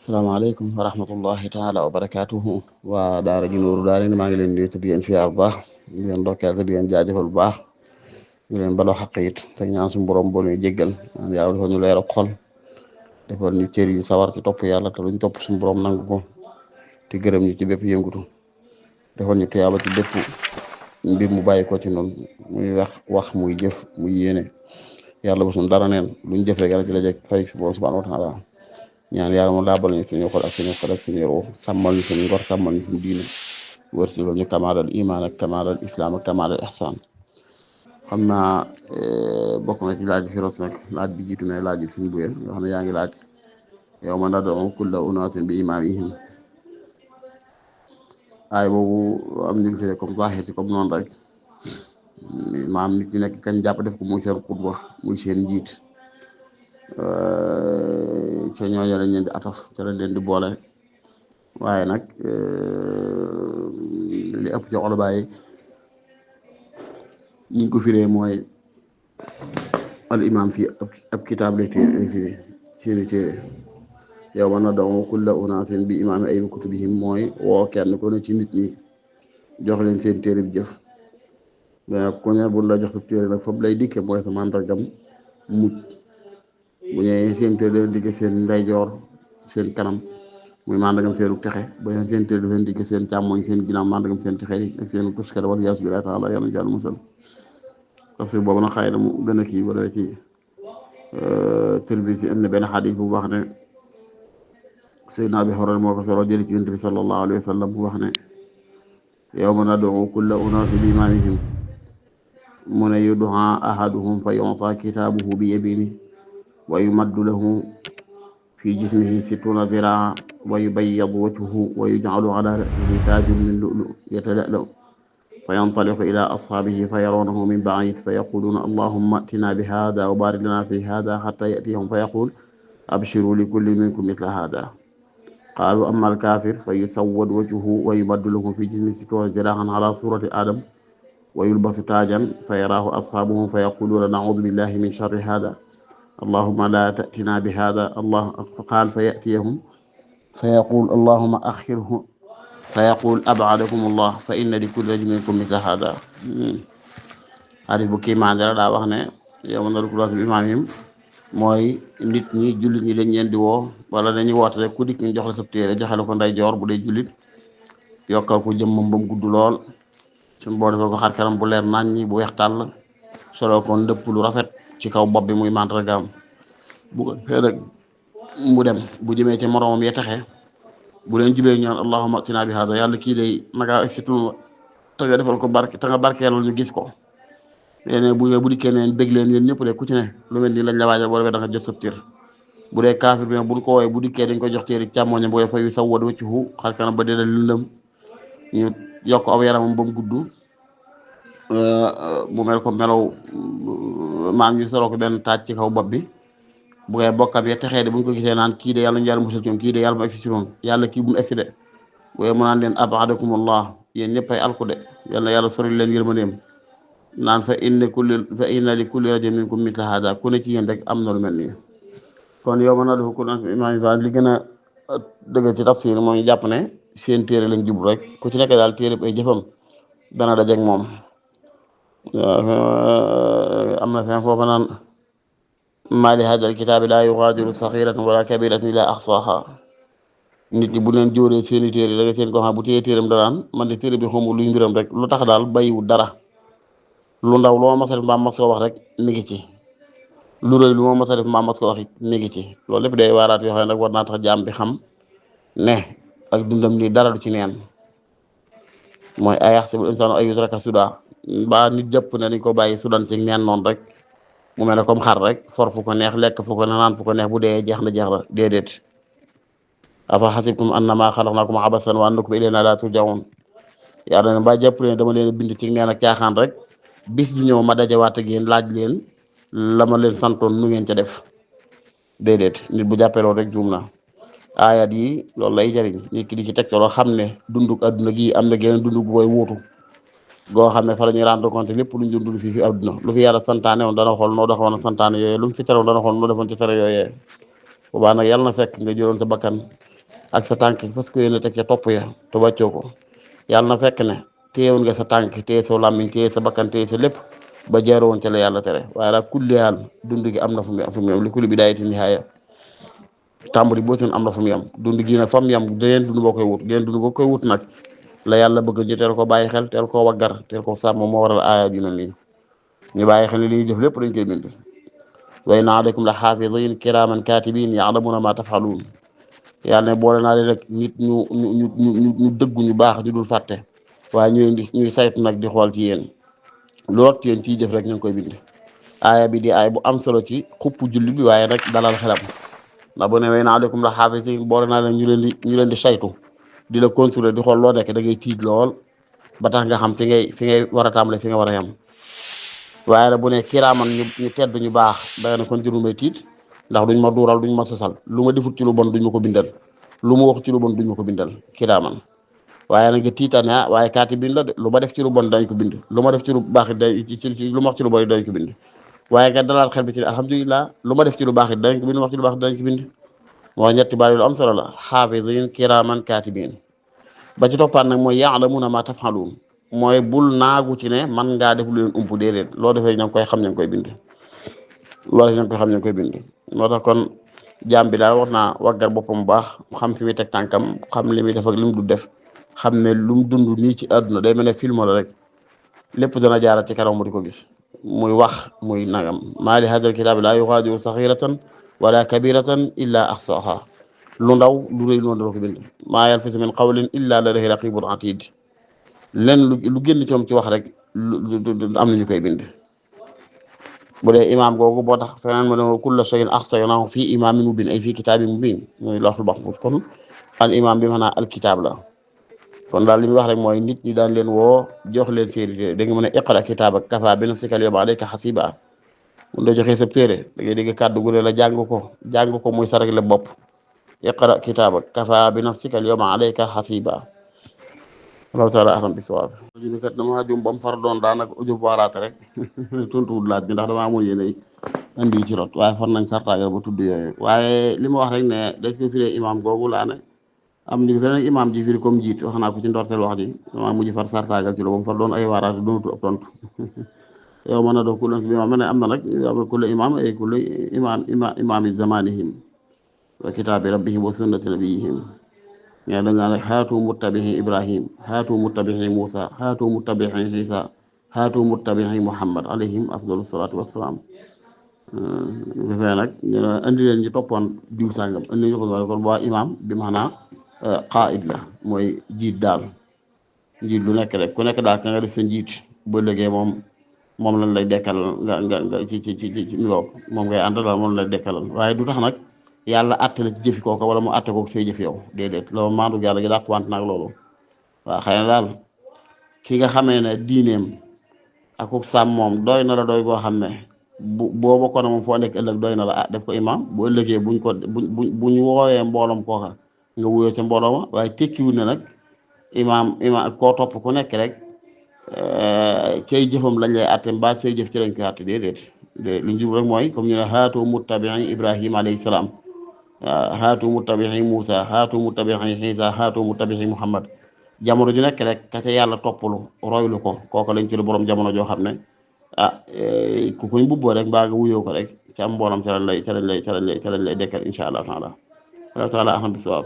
Asalaamaaleykum wa rahmatullahi taala wa barakaatuhu waa daara ji Nuuru Daarayni maa ngi leen di leen siyaar bu baax di leen ndokkeel te di leen jaajëfal bu baax di leen baloo xaq it te ñaan suñu borom boo ñu jéggal yàlla defal ñu leer ak xol defal ñu cër yu sawar ci topp yàlla te luñ topp suñu borom nangu ko te gërëm ñu ci bépp yëngutu defal ñu tuyaaba ci bépp mbir mu bàyyi ko ci noonu muy wax muy jëf muy yéene yàlla bu suñu dara neen luñ jëf rek yàlla ci la jeg fay si borom subhanahu wa taala ñaan yàlla mu laabal ñu suñu xol ak suñu xol ak suñu roo sàmmal ñu suñu ngor sàmmal ñu suñu diine wërsëgal ñu kamaalal iman ak kamaalal islam ak kamaalal ihsan xam naa bokk na ci laaj fi ros nag laaj bi jiitu ne laaj bi suñu buyel yoo xam ne yaa ngi laaj yow ma nad'u kulla unaasin bi imaamihim aay boobu am ñu ngi fi comme zahir ci comme noonu rek maam nit ñi nekk kañ jàpp def ko muy seen xutba muy seen njiit ca ñooñu lañ leen di ataf ca lañ leen di boole waaye nag li ëpp ci xol bàyyi ñu ngi ko firee mooy al imam fii ab kitaab lay firi seeni téere yow man nad'u kulla unaasin bi imaami ay kutubihim mooy woo kenn ku ne ci nit ñi jox leen seen téere bi jëf mais ku ne bu la jox sa téere nag foofu lay dikke mooy sa màndargam mujj bu ñëwee seen téere leen digge seen ndeyjoor seen kanam muy màndargam seenu texe bu ñëwee seen téere leen digge seen càmmoñ seen ginnaaw màndargam seen texe yi ak seen tuskare wal yaasu billaahi taala yàlla jàll musal parce que boobu nag xëy na mu gën a kii wala ci service yi am na benn xadis bu wax ne Seydina Abi Hurayra moo ko solo jëli ci Yonent bi sallallahu alayhi wa sallam bu wax ne yawma nad'u kulla unaasin bi imaamihim mu ne yud'aa ahaduhum fa yu'taa kitaabahu bi yamiinihi wa yumaddu lahu fi jismihi sittuuna ziraa'an wa yubayyadu wajhuhu wa yuj'alu alaa ra'sihi taajun min lu'lu' yatala'laa'u fa yantaliqu ilaa ashaabihi fa yarawnahu min ba'iid fa yaquuluuna allahumma a'tinaa bi haadhaa wa baarik lanaa fii haadhaa hattaa ya'tiyahum fa yaquulu abshiruu likulli minkum mithla haadhaa qaaluu amma al-kaafir fa yusawwadu wajhuhu wa yumaddu lahu fi jismihi sittuuna ziraa'an alaa suurati aadam wa yulbasu taajan fa yaraahu ashaabuhu fa yaquuluuna na'uudu billaahi min sharri haadhaa allahumma laa ta'tinaa bi haadhaa qaala fa ya'tiyahum fa yaquulu allahumma axirhu fa yaquulu ab'adakum allah fa inna li kulli rajulin minkum mithla haadhaa hadis bu kii maa daa wax ne yawma nad'u kulla unaasin bi imaamihim mooy nit ñi jullit ñi dañ leen di woo wala dañuy woote rek ku dikk ñu jox la sa téere joxe la ko ndeyjoor bu dee jullit yokkal ko jëmmam ba mu gudd lool suñu boo defal ko xar kanam bu leer naññi bu weex tàll solo ko ndëpp lu rafet ci kaw bopp bi muy mandargaam bu ko defee nag mu dem bu jëmee ci moromam ya taxe bu leen jubee ñaan allahumma atina bi hada yàlla kii day naka surtout te nga defal ko barke te nga barkeelal ñu gis ko léegi bu dikkee neen bég leen yéen ñëpp de ku ci ne lu mel ni lañ la waajal boo defee da nga jot sa tir bu dee kaafir bi nag buñ ko wooyee bu dikkee dañ ko jox téere càmmoñam boo fay sawwad wajhuhu xar kanam ba dee lëndëm ñu yokk aw yaramam ba mu gudd mu mel ko melaw maam ñu solo ko benn taaj ci kaw bopp bi bu ngay bokkam ye texee de buñ ko gisee naan kii de yàlla ñu yàlla musal ci moom kii de yàlla mu egsi ci moom yàlla kii bu mu egsi de booye mu naan leen abadakumullah yéen ñëpp ay alku de yàlla yàlla sori leen yërmandeem naan fa inna li kulli rajulin minkum mithla hada ku ne ci yéen rek am na lu mel nii kon yow mën naa def kulla unaasin bi imaamihim li gën a dëgg ci tafsir mooy jàpp ne seen téere lañ jublu rek ku ci nekk daal téere ay jëfam dana dajeeg moom am na fen foofa naan maa li haadal kitaabi laa yugaadiru saxiiratan wala kabiratan illaa ahsaahaa nit ñi bu leen jóoree seeni téere da nga seen ko xam bu téye téeram danaan man de téere bi xamul luy mbiram rek lu tax daal bàyyiwul dara lu ndaw lu ma mas a def mbaa mas ko wax rek mi ngi ci lu rëy lu ma mas a def mbaa mas ko wax it mi ngi ci loolu lépp day waaraat yoo xam ne nag war naa tax jaam bi xam ne ak dundam ni dara du ci neen mooy ayahsabul insaanu an yutraka sudaa mbaa nit jàpp ne dañ ko bàyyi sudan ci neen noonu rek mu mel ne comme xar rek for fu ko neex lekk fu ko neex naan fu ko neex bu dee jeex na déedéet afa xasibtum annamaa xalaqnaakum abasan wa annakum ilaynaa laa turja'uun yàlla ne mbaa jàpp ne dama leen bind ci neen ak caaxaan rek bis du ñëw ma dajawaat ak yéen laaj leen la ma leen santoon nu ngeen ca def déedéet nit bu jàppee loolu rek juum na aayat yi loolu lay jariñ nit ki di ci tegtaloo xam ne dunduk adduna gi am na geneen dunduk bu koy wuutu goo xam ne fa la ñuy rendre compte lépp luñ doon dund fii fi adduna lu fi yàlla santaane woon dana xool noo doxoon santaane yooyee lu mu fi terewoon dana xool noo defoon ci tere yooyee boobaa nag yàlla na fekk nga jëloon sa bakkan ak sa tànk parce que yéen a teg ca topp ya te wàccoo ko yàlla na fekk ne téyewoon nga sa tànk téye sa làmmiñ téye sa bakkan téye sa lépp ba jaaroo woon ca la yàlla tere waaye daal kulli haal dund gi am na fu mu yem li kulli bidaayati nihaaya tàmbali boo seen am na fu mu yem dund gi nag fa mu yem dangeen dund boo koy wut ngeen dund boo koy wut nag la yàlla bëgg ñu teel ko bàyyi xel teel koo waggar teel ko sàmm moo waral aaya ju mel nii ñu bàyyi xel ne li ñuy def lépp dañ koy bind wa inna alaykum la xaafidin kiraman katibin ya'lamuna ma taf'alun yàlla ne boole naa leen rek nit ñu dëggu ñu baax ñu dul fàtte waaye ñu leen di ñuy saytu nag di xool ci yéen lool ci yéen ciy def rek ñu ngi koy bind aaya bi di aaya bu am solo ci xupp julli bi waaye nag dalal xelam ndax bu ne wa inna alaykum la xaafidin boole naa leen ñu leen di saytu di la contrôler di xool loo nekk da ngay tiit lool ba tax nga xam fi ngay war a tàmbale fi nga war a yem waaye nag bu ne kiraaman ñu tedd ñu baax da nga ne kon jërul may tiit ndax duñ ma duural duñ ma sosal lu ma defut ci lu bon duñ ma ko bindal lu ma wax ci lu bon duñ ma ko bindal kiraaman waaye nag nga tiitaan ne waaye kaatibiin la de lu ma def ci lu bon dañ ko bind lu ma def ci lu baax it lu ma wax ci lu bon it dañ ko bind waaye nga dalal xel bi ci alhamdulilah lu ma def ci lu baax it dañ ko bind lu ma wax ci lu baax it dañ ko bind moo ñetti baat lu am solo la xaafidiin kiraaman kaatibiin ba ci toppaat nag mooy ya'lamuuna maa taf'aluun mooy bul naagu ci ne man ngaa def lu leen ump déedéet loo defee ña ngi koy xam ña ngi koy bind loolu ña ngi koy xam ña ngi koy bind moo tax kon jaam bi daal war naa waggar boppam bu baax xam fi muy teg tànkam xam li muy def ak li mu du def xam ne lu mu dund nii ci àdduna day mel ne film la rek lépp dana jaarat ci kanam mu di ko gis muy wax muy nagam maa li haadal kitaabi laa yugaadiru saxiiratan wala kabiratan illa ahsaaha lu ndaw lu rëy noonu dana ko bind maa yalfizu min qawlin illa ladayhi raqibun atid len lu génn ci moom ci wax rek am nañu koy bind bu dee imaam googu boo tax feneen ma ne kulla shay'in ahsaynaahu fii imaamin mubiin ay fii kitaabin mubiin muy lawhul mahfuuz kon al imaam bi maanaam al kitaab la kon daal li muy wax rek mooy nit ñi daan leen woo jox leen seeni téere da nga mën a iqra kitaabaka kafaa bi nafsika al-yawma alayka hasiiba mun da joxee sa téere da ngay dégg kàddu gu ne la jàng ko muy sa rek la bopp iqra kitaabaka kafaa bi nafsika al-yawma alayka hasiiba Allah taala ahlam bisawaab bi kat dama jum bam far doon daanaka audio waaraate rek tontuwul laaj bi ndax dama amoon yéene andi ci rot waaye far nañ sartaagal ba tudd yooyu waaye li ma wax rek ne des ko firee imam googu laa ne am ni feneen imam ji firi comme jiit wax naa ko ci ndorteel wax ji dama mujj far sartaagal ci lo bam far doon ay waaraate dootu ab tontu yow mën na doo kulle imam ma ne am na nag kulle imam ay kulle imami zamanihim wa kitaabi rabbihim wa sunnati nabiyihim ñe da nga ne haatu muttabihi ibrahim haatu muttabihi musa haatu muttabihi isa haatu muttabihi muhammad alayhim afdalu salatu wassalam defee nag ñu andi leen ñu toppoon diw sàngam andi ñu ko kon boo imam bi maanaa qaid la mooy jiit daal njiit lu nekk rek ku nekk daal ka nga def sa njiit ba léegi moom lañ lay dekkal nga ci moom ngay àndal daal moom lañ lay dekkalal waaye du tax nag yàlla àtte la ci jëfi kooka wala mu àtte kook say jëf yow déedéet loolu maandu yàlla gi dàq wante nag loolu waaw xëy na daal ki nga xamee ne diineem ak ko sàmm moom doy na la doy goo xam ne boo bokkoon ne moom foo nekk ëllëg doy na la def ko imam bu ëllëgee buñ woowee mbooloom kooka nga wuyoo ca mbooloo ma waaye tekkiwul ne nag imam koo topp ku nekk rek cay jëfam lañ lay àtte mbaa say jëf ci lañ koy àtte déedéet li ñu jub rek mooy comme ñu ne haatu muttabi'i ibrahima alayhi salaam haatu muttabi'i Musa haatu muttabi'i Isa haatu muttabi'i Muhammad jamono ju nekk rek ka ca yàlla toppalu roylu ko kooku lañ ci lu borom jamono joo xam ne ku koy mbubboo rek mbaa nga wuyoo ko rek ci am mboolem ca lañ lay dekkal incha allah taala ahlam bisawaab